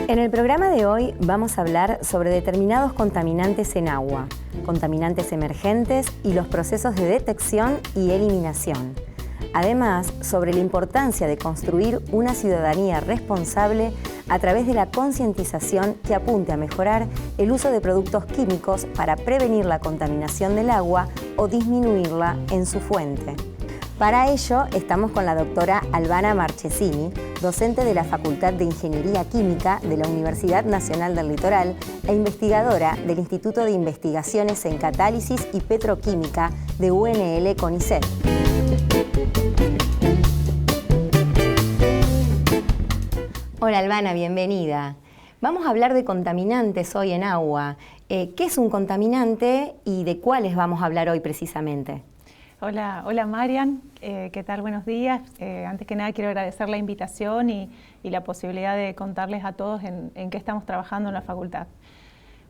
En el programa de hoy vamos a hablar sobre determinados contaminantes en agua, contaminantes emergentes y los procesos de detección y eliminación. Además, sobre la importancia de construir una ciudadanía responsable a través de la concientización que apunte a mejorar el uso de productos químicos para prevenir la contaminación del agua o disminuirla en su fuente. Para ello, estamos con la doctora Albana Marchesini, docente de la Facultad de Ingeniería Química de la Universidad Nacional del Litoral e investigadora del Instituto de Investigaciones en Catálisis y Petroquímica de UNL CONICET. Hola Albana, bienvenida. Vamos a hablar de contaminantes hoy en agua. ¿Qué es un contaminante y de cuáles vamos a hablar hoy precisamente? Hola Marian, ¿qué tal? Buenos días. Antes que nada quiero agradecer la invitación y la posibilidad de contarles a todos en qué estamos trabajando en la facultad.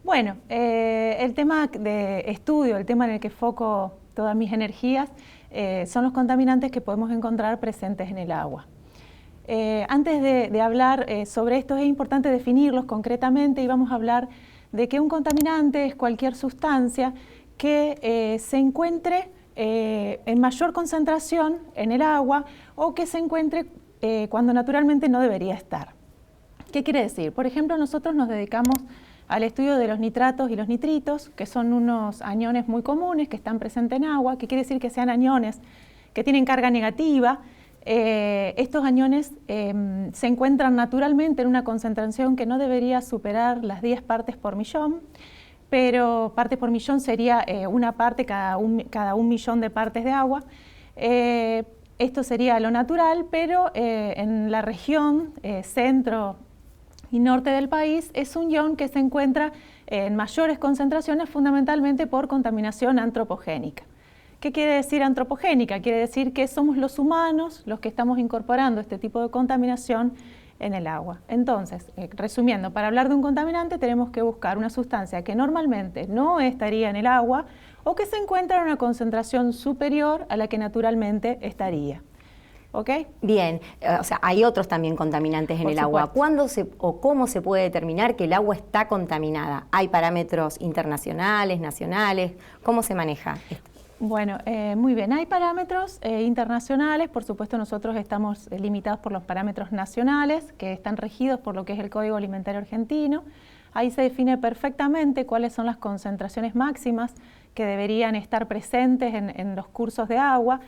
Bueno, el tema de estudio, el tema en el que foco todas mis energías, son los contaminantes que podemos encontrar presentes en el agua. Antes de hablar sobre esto es importante definirlos concretamente y vamos a hablar de que un contaminante es cualquier sustancia que se encuentre en mayor concentración en el agua o que se encuentre cuando naturalmente no debería estar. ¿Qué quiere decir? Por ejemplo, nosotros nos dedicamos al estudio de los nitratos y los nitritos, que son unos aniones muy comunes que están presentes en agua, que quiere decir que sean aniones que tienen carga negativa. Estos aniones se encuentran naturalmente en una concentración que no debería superar las 10 partes por millón, pero partes por millón sería una parte cada un millón de partes de agua. Esto sería lo natural, pero en la región centro y norte del país es un ion que se encuentra en mayores concentraciones fundamentalmente por contaminación antropogénica. ¿Qué quiere decir antropogénica? Quiere decir que somos los humanos los que estamos incorporando este tipo de contaminación en el agua. Entonces, resumiendo, para hablar de un contaminante tenemos que buscar una sustancia que normalmente no estaría en el agua o que se encuentra en una concentración superior a la que naturalmente estaría. ¿Ok? Bien, o sea, hay otros también contaminantes en el agua. ¿Cuándo o cómo se puede determinar que el agua está contaminada? ¿Hay parámetros internacionales, nacionales? ¿Cómo se maneja esto? Bueno, muy bien, hay parámetros internacionales, por supuesto nosotros estamos limitados por los parámetros nacionales que están regidos por lo que es el Código Alimentario Argentino. Ahí se define perfectamente cuáles son las concentraciones máximas que deberían estar presentes en los cursos de agua,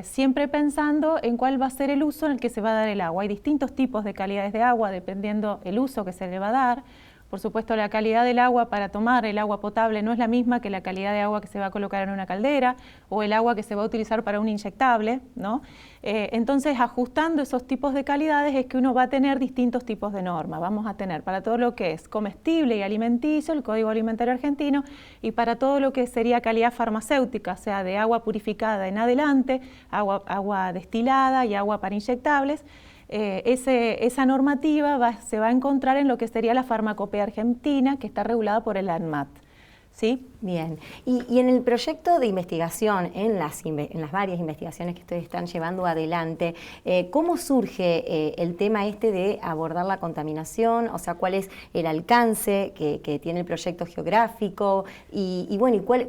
siempre pensando en cuál va a ser el uso en el que se va a dar el agua. Hay distintos tipos de calidades de agua dependiendo el uso que se le va a dar. Por supuesto, la calidad del agua para tomar el agua potable no es la misma que la calidad de agua que se va a colocar en una caldera o el agua que se va a utilizar para un inyectable, ¿no? Entonces, ajustando esos tipos de calidades es que uno va a tener distintos tipos de normas. Vamos a tener para todo lo que es comestible y alimenticio, el Código Alimentario Argentino, y para todo lo que sería calidad farmacéutica, o sea, de agua purificada en adelante, agua destilada y agua para inyectables. Esa normativa se va a encontrar en lo que sería la farmacopea argentina, que está regulada por el ANMAT. ¿Sí? Bien. Y en el proyecto de investigación, en las varias investigaciones que ustedes están llevando adelante, ¿cómo surge el tema de abordar la contaminación? O sea, ¿cuál es el alcance que tiene el proyecto geográfico? Y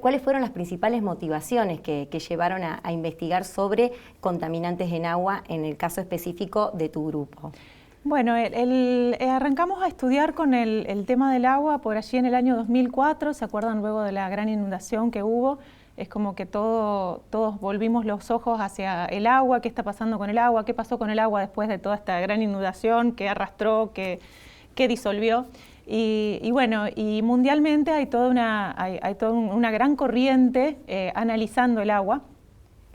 ¿cuáles fueron las principales motivaciones que llevaron a investigar sobre contaminantes en agua en el caso específico de tu grupo? Bueno, arrancamos a estudiar con el tema del agua por allí en el año 2004, ¿se acuerdan? Luego de la gran inundación que hubo, es como que todos volvimos los ojos hacia el agua, ¿qué está pasando con el agua? ¿Qué pasó con el agua después de toda esta gran inundación que arrastró, que disolvió? Y bueno, y mundialmente hay toda una gran corriente analizando el agua.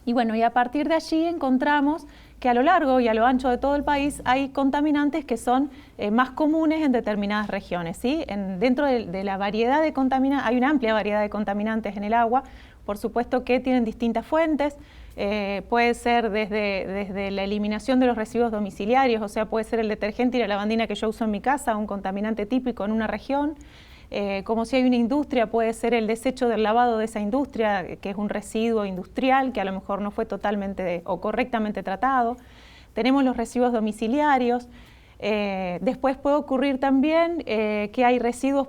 Y bueno, y a partir de allí encontramos que a lo largo y a lo ancho de todo el país hay contaminantes que son más comunes en determinadas regiones, ¿sí? Dentro de la variedad de contaminantes, hay una amplia variedad de contaminantes en el agua, por supuesto que tienen distintas fuentes, puede ser desde la eliminación de los residuos domiciliarios, o sea, puede ser el detergente y la lavandina que yo uso en mi casa, un contaminante típico en una región. Como si hay una industria, puede ser el desecho del lavado de esa industria, que es un residuo industrial que a lo mejor no fue totalmente o correctamente tratado. Tenemos los residuos domiciliarios, Después puede ocurrir también que hay residuos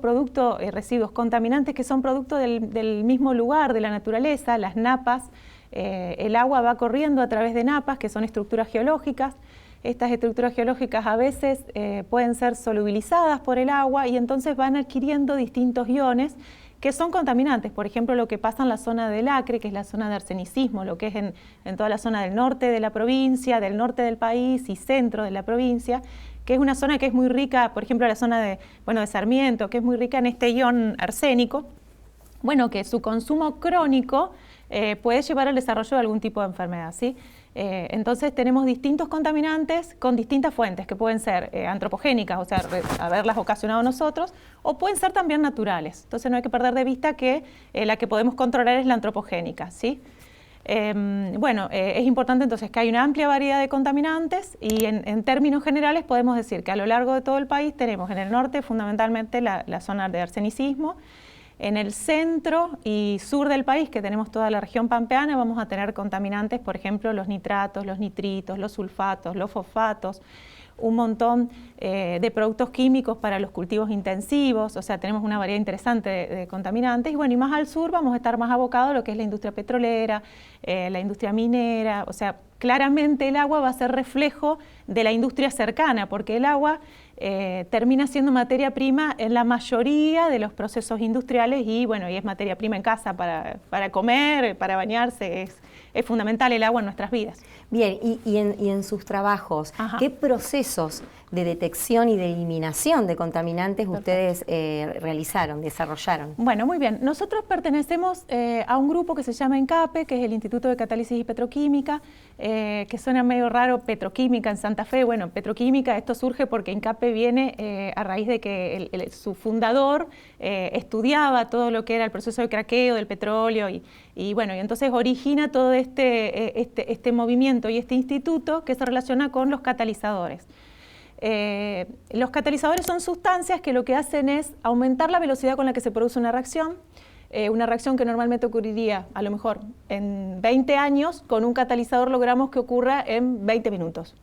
contaminantes que son producto del mismo lugar, de la naturaleza, las napas. El agua va corriendo a través de napas, que son estructuras geológicas. Estas estructuras geológicas a veces pueden ser solubilizadas por el agua y entonces van adquiriendo distintos iones que son contaminantes. Por ejemplo, lo que pasa en la zona del Acre, que es la zona de arsenicismo, lo que es en toda la zona del norte de la provincia, del norte del país y centro de la provincia, que es una zona que es muy rica, por ejemplo, la zona de Sarmiento, que es muy rica en este ion arsénico, bueno, que su consumo crónico puede llevar al desarrollo de algún tipo de enfermedad, ¿sí? Entonces tenemos distintos contaminantes con distintas fuentes, que pueden ser antropogénicas, o sea, haberlas ocasionado nosotros, o pueden ser también naturales. Entonces no hay que perder de vista que la que podemos controlar es la antropogénica, ¿sí? Es importante entonces que hay una amplia variedad de contaminantes y en términos generales podemos decir que a lo largo de todo el país tenemos en el norte fundamentalmente la zona de arsenicismo. En el centro y sur del país, que tenemos toda la región pampeana, vamos a tener contaminantes, por ejemplo, los nitratos, los nitritos, los sulfatos, los fosfatos, un montón de productos químicos para los cultivos intensivos, o sea, tenemos una variedad interesante de contaminantes. Y bueno, y más al sur vamos a estar más abocados a lo que es la industria petrolera, la industria minera, o sea, claramente el agua va a ser reflejo de la industria cercana, porque el agua termina siendo materia prima en la mayoría de los procesos industriales y bueno, y es materia prima en casa para comer, para bañarse, es fundamental el agua en nuestras vidas. Bien, y en sus trabajos, Ajá. ¿qué procesos de detección y de eliminación de contaminantes ustedes realizaron, desarrollaron? Bueno, muy bien. Nosotros pertenecemos a un grupo que se llama ENCAPE, que es el Instituto de Catálisis y Petroquímica, que suena medio raro, petroquímica en Santa Fe. Bueno, petroquímica, esto surge porque ENCAPE viene a raíz de que su fundador estudiaba todo lo que era el proceso de craqueo del petróleo y bueno, y entonces origina todo este movimiento y este instituto que se relaciona con los catalizadores. Los catalizadores son sustancias que lo que hacen es aumentar la velocidad con la que se produce una reacción que normalmente ocurriría a lo mejor en 20 años, con un catalizador logramos que ocurra en 20 minutos.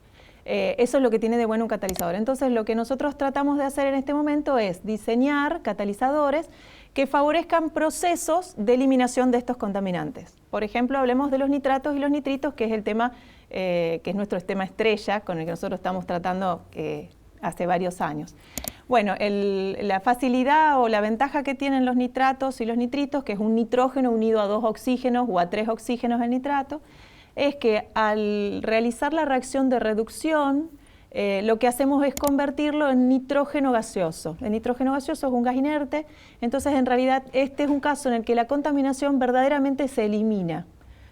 Eso es lo que tiene de bueno un catalizador. Entonces lo que nosotros tratamos de hacer en este momento es diseñar catalizadores que favorezcan procesos de eliminación de estos contaminantes. Por ejemplo, hablemos de los nitratos y los nitritos, que es el tema que es nuestro tema estrella, con el que nosotros estamos tratando hace varios años. Bueno, la facilidad o la ventaja que tienen los nitratos y los nitritos, que es un nitrógeno unido a 2 oxígenos o a 3 oxígenos del nitrato, es que al realizar la reacción de reducción, lo que hacemos es convertirlo en nitrógeno gaseoso. El nitrógeno gaseoso es un gas inerte, entonces en realidad este es un caso en el que la contaminación verdaderamente se elimina,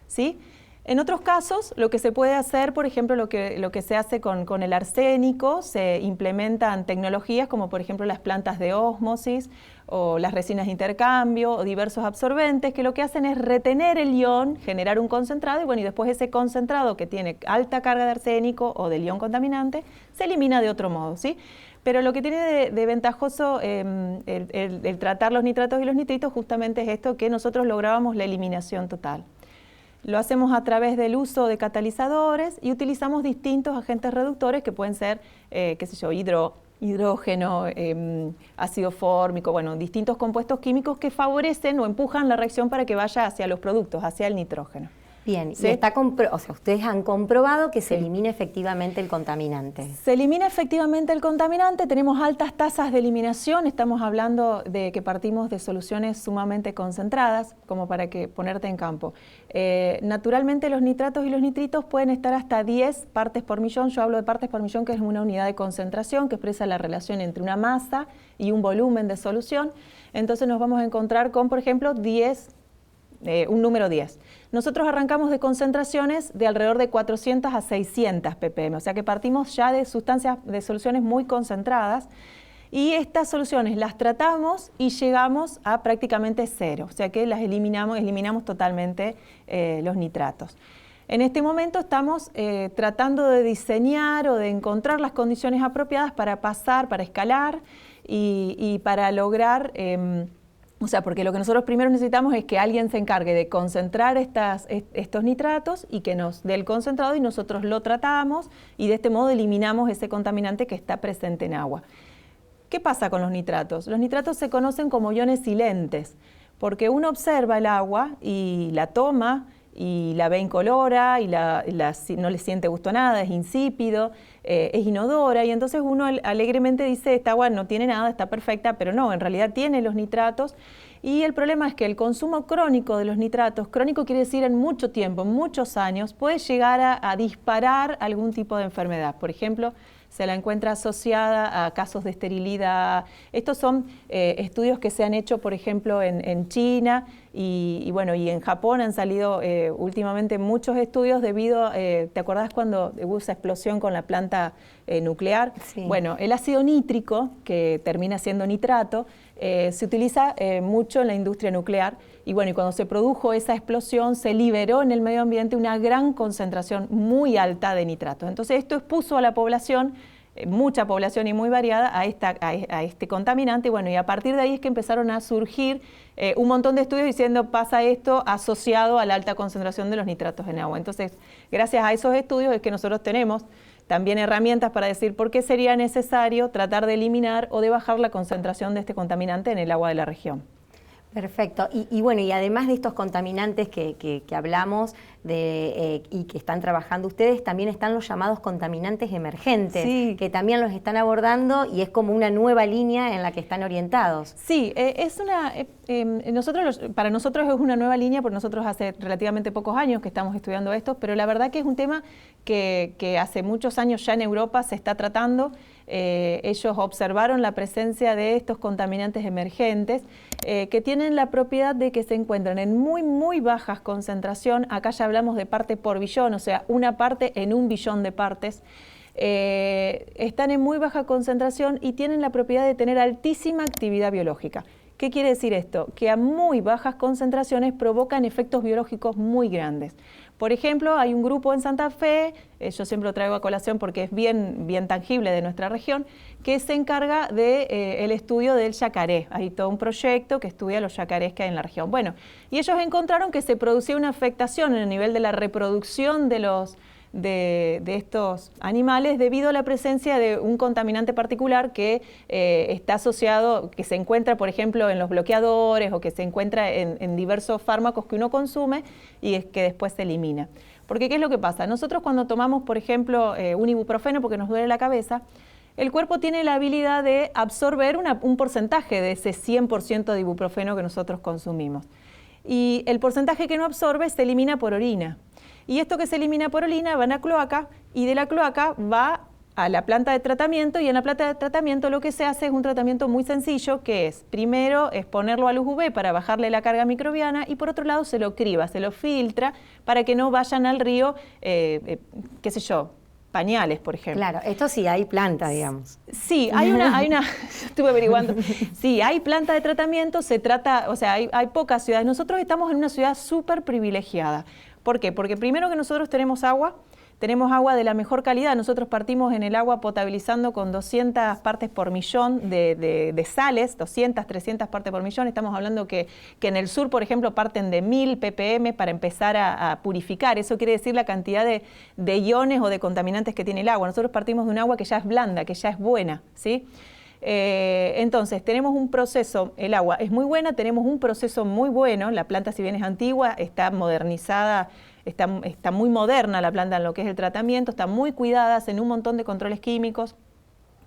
¿sí? En otros casos, lo que se puede hacer, por ejemplo, lo que se hace con el arsénico, se implementan tecnologías como por ejemplo las plantas de ósmosis o las resinas de intercambio o diversos absorbentes que lo que hacen es retener el ion, generar un concentrado y bueno, y después ese concentrado que tiene alta carga de arsénico o del ion contaminante se elimina de otro modo, ¿sí? Pero lo que tiene de ventajoso el tratar los nitratos y los nitritos justamente es esto, que nosotros lográbamos la eliminación total. Lo hacemos a través del uso de catalizadores y utilizamos distintos agentes reductores que pueden ser, hidrógeno, ácido fórmico, bueno, distintos compuestos químicos que favorecen o empujan la reacción para que vaya hacia los productos, hacia el nitrógeno. Bien, ¿Sí? Y o sea, ustedes han comprobado que se elimina efectivamente el contaminante. Se elimina efectivamente el contaminante, tenemos altas tasas de eliminación, estamos hablando de que partimos de soluciones sumamente concentradas, como para que ponerte en campo. Naturalmente los nitratos y los nitritos pueden estar hasta 10 partes por millón, yo hablo de partes por millón, que es una unidad de concentración que expresa la relación entre una masa y un volumen de solución. Entonces nos vamos a encontrar con, por ejemplo, un número 10. Nosotros arrancamos de concentraciones de alrededor de 400 a 600 ppm, o sea que partimos ya de soluciones muy concentradas y estas soluciones las tratamos y llegamos a prácticamente cero, o sea que las eliminamos totalmente los nitratos. En este momento estamos tratando de diseñar o de encontrar las condiciones apropiadas para pasar, para escalar y para lograr O sea, porque lo que nosotros primero necesitamos es que alguien se encargue de concentrar estos nitratos y que nos dé el concentrado y nosotros lo tratamos y de este modo eliminamos ese contaminante que está presente en agua. ¿Qué pasa con los nitratos? Los nitratos se conocen como iones silentes, porque uno observa el agua y la toma y la ve incolora y no le siente gusto a nada, es insípido, es inodora, y entonces uno alegremente dice, esta agua no tiene nada, está perfecta, pero no, en realidad tiene los nitratos. Y el problema es que el consumo crónico de los nitratos, crónico quiere decir en mucho tiempo, en muchos años, puede llegar a disparar algún tipo de enfermedad. Por ejemplo, se la encuentra asociada a casos de esterilidad. Estos son estudios que se han hecho, por ejemplo, en China y en Japón han salido últimamente muchos estudios debido, ¿te acordás cuando hubo esa explosión con la planta nuclear? Sí. Bueno, el ácido nítrico, que termina siendo nitrato, se utiliza mucho en la industria nuclear y cuando se produjo esa explosión se liberó en el medio ambiente una gran concentración muy alta de nitratos. Entonces esto expuso a la población, mucha población y muy variada, a este contaminante y a partir de ahí es que empezaron a surgir un montón de estudios diciendo pasa esto asociado a la alta concentración de los nitratos en agua. Entonces, gracias a esos estudios es que nosotros tenemos también herramientas para decir por qué sería necesario tratar de eliminar o de bajar la concentración de este contaminante en el agua de la región. Perfecto. Y además de estos contaminantes que hablamos y que están trabajando ustedes, también están los llamados contaminantes emergentes, sí, que también los están abordando y es como una nueva línea en la que están orientados. Sí, para nosotros es una nueva línea, porque nosotros hace relativamente pocos años que estamos estudiando esto, pero la verdad que es un tema que hace muchos años ya en Europa se está tratando. Ellos observaron la presencia de estos contaminantes emergentes que tienen la propiedad de que se encuentran en muy, muy bajas concentración. Acá ya hablamos de parte por billón, o sea, una parte en 1 billón de partes. Están en muy baja concentración y tienen la propiedad de tener altísima actividad biológica. ¿Qué quiere decir esto? Que a muy bajas concentraciones provocan efectos biológicos muy grandes. Por ejemplo, hay un grupo en Santa Fe, yo siempre lo traigo a colación porque es bien tangible de nuestra región, que se encarga del estudio del yacaré. Hay todo un proyecto que estudia los yacarés que hay en la región. Bueno, y ellos encontraron que se producía una afectación en el nivel de la reproducción de estos animales debido a la presencia de un contaminante particular que está asociado, que se encuentra, por ejemplo, en los bloqueadores o que se encuentra en diversos fármacos que uno consume y es que después se elimina. Porque ¿qué es lo que pasa? Nosotros cuando tomamos, por ejemplo, un ibuprofeno porque nos duele la cabeza, el cuerpo tiene la habilidad de absorber un porcentaje de ese 100% de ibuprofeno que nosotros consumimos. Y el porcentaje que no absorbe se elimina por orina. Y esto que se elimina por orina va a la cloaca y de la cloaca va a la planta de tratamiento y en la planta de tratamiento lo que se hace es un tratamiento muy sencillo que es, primero, exponerlo a luz UV para bajarle la carga microbiana y por otro lado se lo criba, se lo filtra para que no vayan al río, qué sé yo, pañales, por ejemplo. Claro, esto sí hay planta, digamos. Sí, hay una estuve averiguando, sí, hay planta de tratamiento, se trata, o sea, hay pocas ciudades. Nosotros estamos en una ciudad súper privilegiada. ¿Por qué? Porque primero que nosotros tenemos agua de la mejor calidad. Nosotros partimos en el agua potabilizando con 200 partes por millón de sales, 200, 300 partes por millón. Estamos hablando que en el sur, por ejemplo, parten de 1000 ppm para empezar a purificar. Eso quiere decir la cantidad de iones o de contaminantes que tiene el agua. Nosotros partimos de un agua que ya es blanda, que ya es buena, ¿sí? Entonces, tenemos un proceso, el agua es muy buena, tenemos un proceso muy bueno, la planta si bien es antigua, está modernizada, está muy moderna la planta en lo que es el tratamiento, está muy cuidada, hacen un montón de controles químicos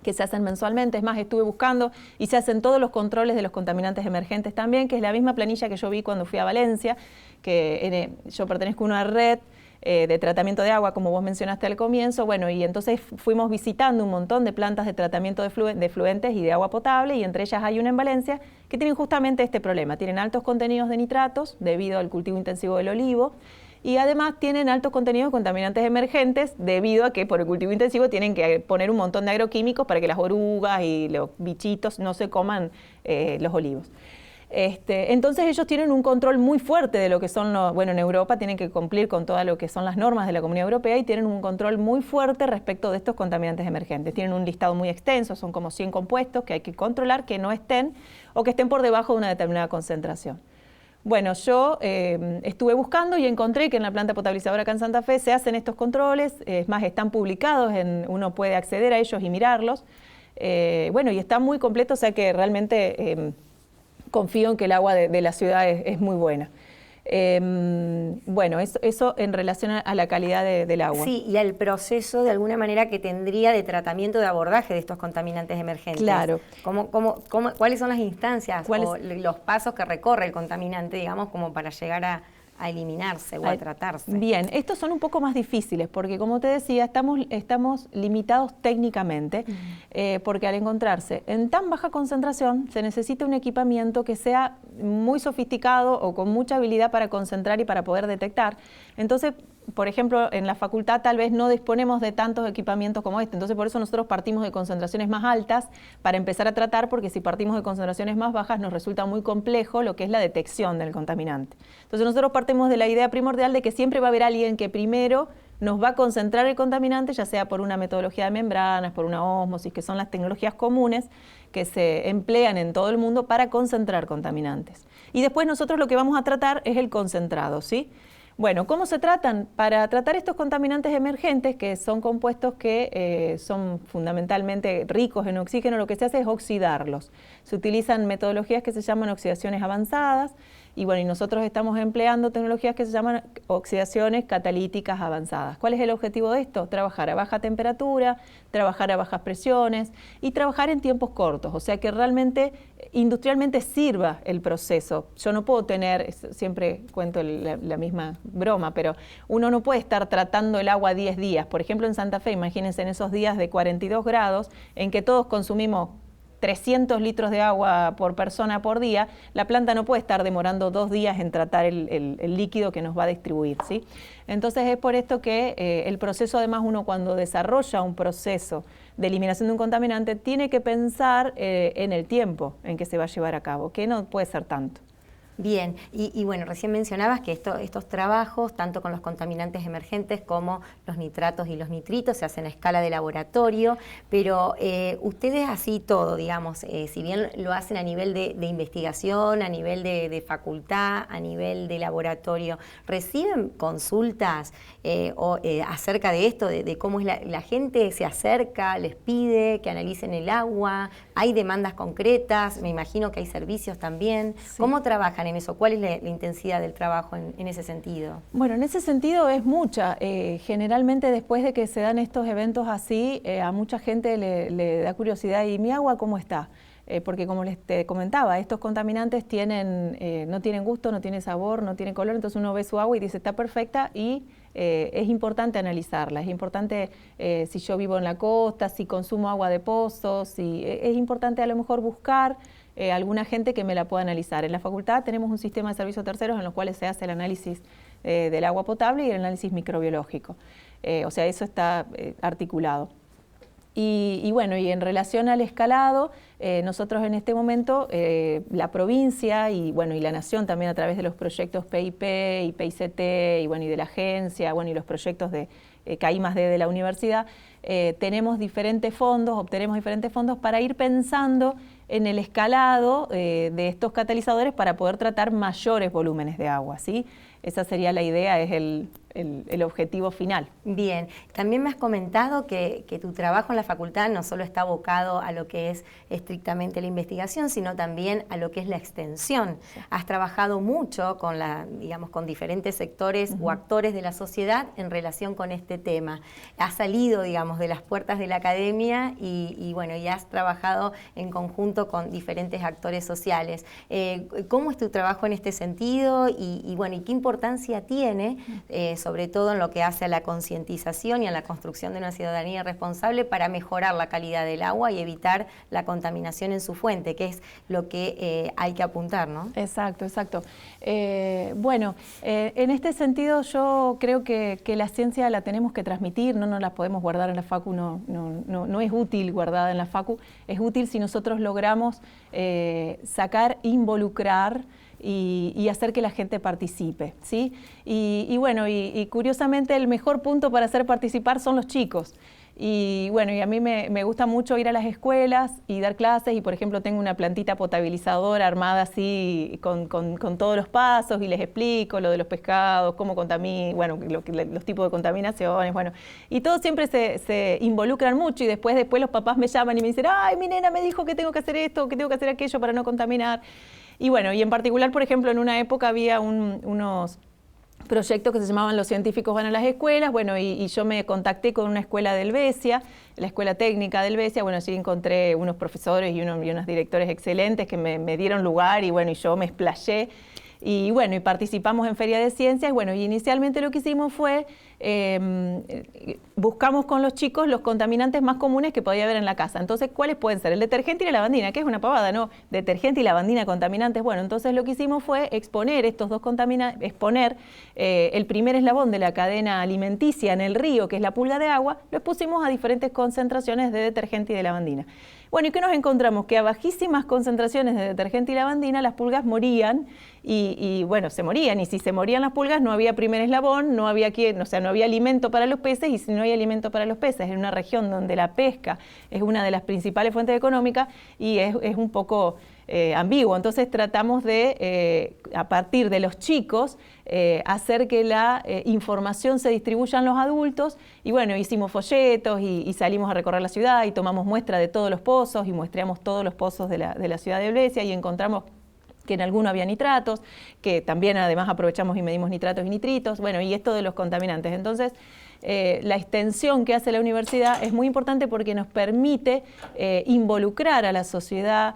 que se hacen mensualmente, es más, estuve buscando y se hacen todos los controles de los contaminantes emergentes también, que es la misma planilla que yo vi cuando fui a Valencia, que yo pertenezco a una red de tratamiento de agua, como vos mencionaste al comienzo, bueno, y entonces fuimos visitando un montón de plantas de tratamiento de fluentes y de agua potable, y entre ellas hay una en Valencia que tienen justamente este problema, tienen altos contenidos de nitratos debido al cultivo intensivo del olivo, y además tienen altos contenidos de contaminantes emergentes debido a que por el cultivo intensivo tienen que poner un montón de agroquímicos para que las orugas y los bichitos no se coman los olivos. Entonces ellos tienen un control muy fuerte de lo que son bueno, en Europa tienen que cumplir con todo lo que son las normas de la Comunidad Europea y tienen un control muy fuerte respecto de estos contaminantes emergentes. Tienen un listado muy extenso, son como 100 compuestos que hay que controlar que no estén o que estén por debajo de una determinada concentración. Bueno, yo estuve buscando y encontré que en la planta potabilizadora acá en Santa Fe se hacen estos controles, es más, están publicados, uno puede acceder a ellos y mirarlos. Bueno, y está muy completo, o sea que realmente confío en que el agua de la ciudad es muy buena. Bueno, eso en relación a la calidad del agua. Sí, y al proceso de alguna manera que tendría de tratamiento de abordaje de estos contaminantes emergentes. Claro. ¿Cuáles son las instancias o los pasos que recorre el contaminante, digamos, como para llegar a eliminarse o a tratarse? Bien, estos son un poco más difíciles porque, como te decía, estamos limitados técnicamente porque al encontrarse en tan baja concentración se necesita un equipamiento que sea muy sofisticado o con mucha habilidad para concentrar y para poder detectar. Entonces, por ejemplo, en la facultad tal vez no disponemos de tantos equipamientos como este, entonces por eso nosotros partimos de concentraciones más altas para empezar a tratar, porque si partimos de concentraciones más bajas nos resulta muy complejo lo que es la detección del contaminante. Entonces nosotros partimos de la idea primordial de que siempre va a haber alguien que primero nos va a concentrar el contaminante, ya sea por una metodología de membranas, por una ósmosis, que son las tecnologías comunes que se emplean en todo el mundo para concentrar contaminantes. Y después nosotros lo que vamos a tratar es el concentrado, ¿sí? Bueno, ¿cómo se tratan? Para tratar estos contaminantes emergentes, que son compuestos que son fundamentalmente ricos en oxígeno, lo que se hace es oxidarlos. Se utilizan metodologías que se llaman oxidaciones avanzadas y bueno, y nosotros estamos empleando tecnologías que se llaman oxidaciones catalíticas avanzadas. ¿Cuál es el objetivo de esto? Trabajar a baja temperatura, trabajar a bajas presiones y trabajar en tiempos cortos, o sea que realmente industrialmente sirva el proceso. Yo no puedo tener, siempre cuento la misma broma, pero uno no puede estar tratando el agua 10 días. Por ejemplo, en Santa Fe, imagínense en esos días de 42 grados en que todos consumimos 300 litros de agua por persona por día, la planta no puede estar demorando 2 días en tratar el líquido que nos va a distribuir, ¿sí? Entonces es por esto que el proceso, además, uno cuando desarrolla un proceso de eliminación de un contaminante tiene que pensar en el tiempo en que se va a llevar a cabo, que no puede ser tanto. Bien, y bueno, recién mencionabas que estos trabajos, tanto con los contaminantes emergentes como los nitratos y los nitritos, se hacen a escala de laboratorio, pero ustedes así todo, digamos, si bien lo hacen a nivel de investigación, a nivel de facultad, a nivel de laboratorio, ¿reciben consultas acerca de esto, de cómo es la gente se acerca, les pide que analicen el agua? ¿Hay demandas concretas? Me imagino que hay servicios también. Sí. ¿Cómo trabajan en eso? ¿Cuál es la intensidad del trabajo en ese sentido? Bueno, en ese sentido es mucha. Generalmente después de que se dan estos eventos así, a mucha gente le da curiosidad, ¿y mi agua cómo está? Porque como te comentaba, estos contaminantes no tienen gusto, no tienen sabor, no tienen color, entonces uno ve su agua y dice está perfecta y es importante analizarla, es importante si yo vivo en la costa, si consumo agua de pozos, es importante a lo mejor buscar alguna gente que me la pueda analizar. En la facultad tenemos un sistema de servicios terceros en los cuales se hace el análisis del agua potable y el análisis microbiológico, o sea, eso está articulado. Y bueno, y en relación al escalado, nosotros en este momento, la provincia y la nación también a través de los proyectos PIP y PICT y de la agencia, y los proyectos de CAI+D de la universidad, obtenemos diferentes fondos para ir pensando en el escalado de estos catalizadores para poder tratar mayores volúmenes de agua, ¿sí? Esa sería la idea, es el objetivo final. Bien, también me has comentado que tu trabajo en la facultad no solo está abocado a lo que es estrictamente la investigación, sino también a lo que es la extensión. Sí. Has trabajado mucho con con diferentes sectores o actores de la sociedad en relación con este tema. Has salido, de las puertas de la academia y has trabajado en conjunto con diferentes actores sociales. ¿Cómo es tu trabajo en este sentido y qué importancia tiene sobre todo en lo que hace a la concientización y a la construcción de una ciudadanía responsable para mejorar la calidad del agua y evitar la contaminación en su fuente, que es lo que hay que apuntar, ¿no? Exacto, exacto. Bueno, en este sentido yo creo que la ciencia la tenemos que transmitir, no nos la podemos guardar en la facu, no es útil guardada en la facu, es útil si nosotros logramos sacar, involucrar y hacer que la gente participe, ¿sí? Y bueno, y curiosamente el mejor punto para hacer participar son los chicos. Y bueno, y a mí me gusta mucho ir a las escuelas y dar clases, y por ejemplo tengo una plantita potabilizadora armada así con todos los pasos, y les explico lo de los pescados, cómo contamina, bueno, los tipos de contaminaciones, bueno, y todos siempre se involucran mucho, y después los papás me llaman y me dicen, ay, mi nena me dijo que tengo que hacer esto, que tengo que hacer aquello para no contaminar. Y bueno, y en particular, por ejemplo, en una época había unos proyectos que se llamaban Los científicos van a las escuelas, bueno, y yo me contacté con una escuela del Helvecia, la escuela técnica del Helvecia, bueno, allí encontré unos profesores y unos directores excelentes que me dieron lugar, y bueno, y yo me explayé, y bueno, y participamos en Feria de Ciencias, bueno, y inicialmente lo que hicimos fue, buscamos con los chicos los contaminantes más comunes que podía haber en la casa. Entonces, ¿cuáles pueden ser? El detergente y la lavandina, que es una pavada, ¿no? Detergente y lavandina contaminantes. Bueno, entonces lo que hicimos fue exponer estos dos contaminantes, exponer el primer eslabón de la cadena alimenticia en el río, que es la pulga de agua, lo expusimos a diferentes concentraciones de detergente y de lavandina. Bueno, ¿y qué nos encontramos? Que a bajísimas concentraciones de detergente y lavandina las pulgas morían y bueno, se morían, y si se morían las pulgas no había primer eslabón, no había no había alimento para los peces, y si no hay alimento para los peces en una región donde la pesca es una de las principales fuentes económicas, y es un poco ambiguo. Entonces tratamos de, a partir de los chicos, hacer que la información se distribuya en los adultos, y bueno, hicimos folletos y salimos a recorrer la ciudad y tomamos muestra de todos los pozos y muestreamos todos los pozos de la ciudad de Helvecia, y encontramos que en alguno había nitratos, que también además aprovechamos y medimos nitratos y nitritos, bueno, y esto de los contaminantes. Entonces, la extensión que hace la universidad es muy importante porque nos permite involucrar a la sociedad,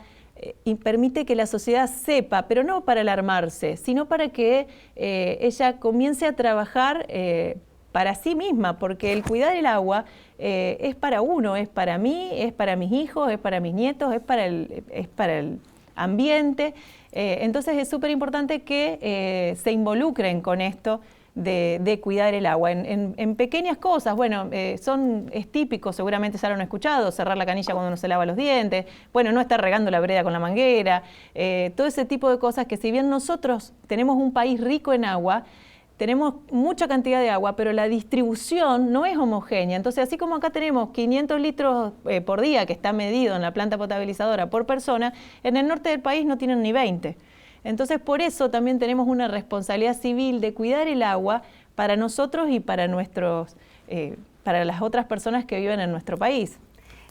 y permite que la sociedad sepa, pero no para alarmarse, sino para que ella comience a trabajar para sí misma, porque el cuidar el agua es para uno, es para mí, es para mis hijos, es para mis nietos, es para el ambiente. Entonces es súper importante que se involucren con esto de cuidar el agua, en pequeñas cosas. Bueno, es típico, seguramente ya lo han escuchado, cerrar la canilla cuando uno se lava los dientes, bueno, no estar regando la vereda con la manguera, todo ese tipo de cosas que, si bien nosotros tenemos un país rico en agua, tenemos mucha cantidad de agua, pero la distribución no es homogénea. Entonces, así como acá tenemos 500 litros por día, que está medido en la planta potabilizadora por persona, en el norte del país no tienen ni 20. Entonces, por eso también tenemos una responsabilidad civil de cuidar el agua para nosotros y para para las otras personas que viven en nuestro país.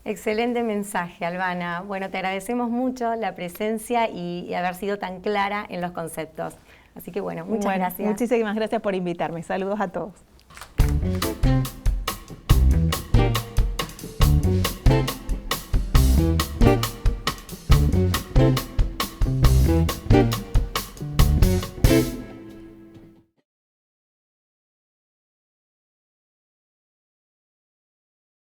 Excelente mensaje, Albana. Bueno, te agradecemos mucho la presencia y haber sido tan clara en los conceptos. Así que bueno, muchas gracias. Muchísimas gracias por invitarme. Saludos a todos.